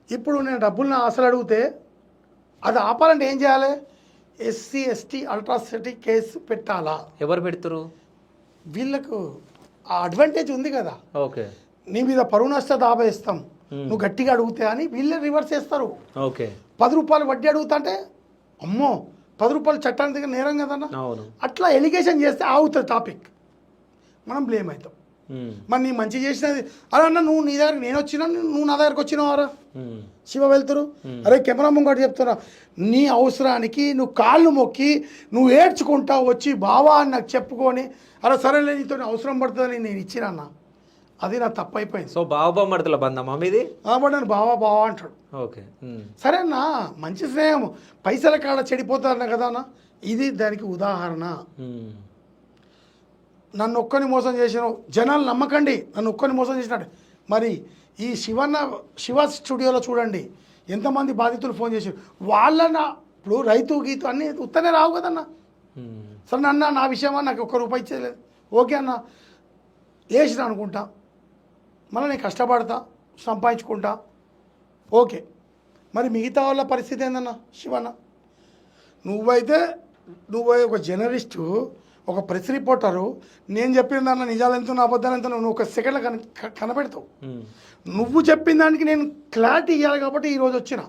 ఇప్పుడు నేను డబ్బులు అసలు అడిగితే అది ఆపాలంటే ఏం చేయాలి? ఎస్సీ ఎస్టీ అల్ట్రాసిటీ కేసు పెట్టాలా? ఎవరు పెడతారు? వీళ్ళకు ఆ అడ్వాంటేజ్ ఉంది కదా. ఓకే, నీ మీద పరువు నష్ట దాబా ఇస్తాం నువ్వు గట్టిగా అడిగితే అని వీళ్ళే రివర్స్ చేస్తారు. ఓకే, 10 రూపాయలు వడ్డీ అడుగుతా అంటే అమ్మో 10 రూపాయలు చట్టానికి దగ్గర నేరం కదన్నా. అవును. అట్లా ఎలిగేషన్ చేస్తే ఆగుతుంది టాపిక్, మనం బ్లేమ్ అవుతాం. మరి నీ మంచి చేసినది అలా అన్న, నువ్వు నీ దగ్గర నేను వచ్చినా, నువ్వు నా దగ్గరకు వచ్చినావారా శివ వెళ్తురు? అరే కెమెరా ముంగట చెప్తున్నా, నీ అవసరానికి నువ్వు కాళ్ళు మొక్కి నువ్వు ఏడ్చుకుంటా వచ్చి బావా అని నాకు చెప్పుకొని, అరే సరేలే నీతో అవసరం పడుతుందని నేను ఇచ్చినా, అది నా తప్పు అయిపోయింది. సో బావబామ్మర్తుల బంధమా మీది? కాబట్టి నన్ను బావా బావా అంటాడు. ఓకే, సరే అన్న, మంచి స్నేహం పైసల కాడ చెడిపోతారన్న కదా అన్న, ఇది దానికి ఉదాహరణ. నన్ను ఒక్కని మోసం చేసినావు, జనాలు నమ్మకండి, నన్ను ఒక్కని మోసం చేసినాడు. మరి ఈ శివ స్టూడియోలో చూడండి ఎంతమంది బాధితులు ఫోన్ చేశారు. వాళ్ళన్న ఇప్పుడు రైతు గీతు అన్నీ ఉత్తనే రావు కదన్న. సరే అన్న, నా విషయమా నాకు ₹1 ఇచ్చేయలేదు, ఓకే అన్న వేసిన అనుకుంటా, మళ్ళీ నేను కష్టపడతా సంపాదించుకుంటా, ఓకే. మరి మిగతా వాళ్ళ పరిస్థితి ఏందన్న? శివన్న, నువ్వు ఒక జర్నలిస్టు, ఒక ప్రెస్ రిపోర్టరు, నేను చెప్పిన దాంట్లో నిజాలు ఎంతో అబద్ధాలు ఎంతో నువ్వు ఒక సెకండ్లో కనపెడతావు. నువ్వు చెప్పిన దానికి నేను క్లారిటీ ఇవ్వాలి కాబట్టి ఈరోజు వచ్చిన.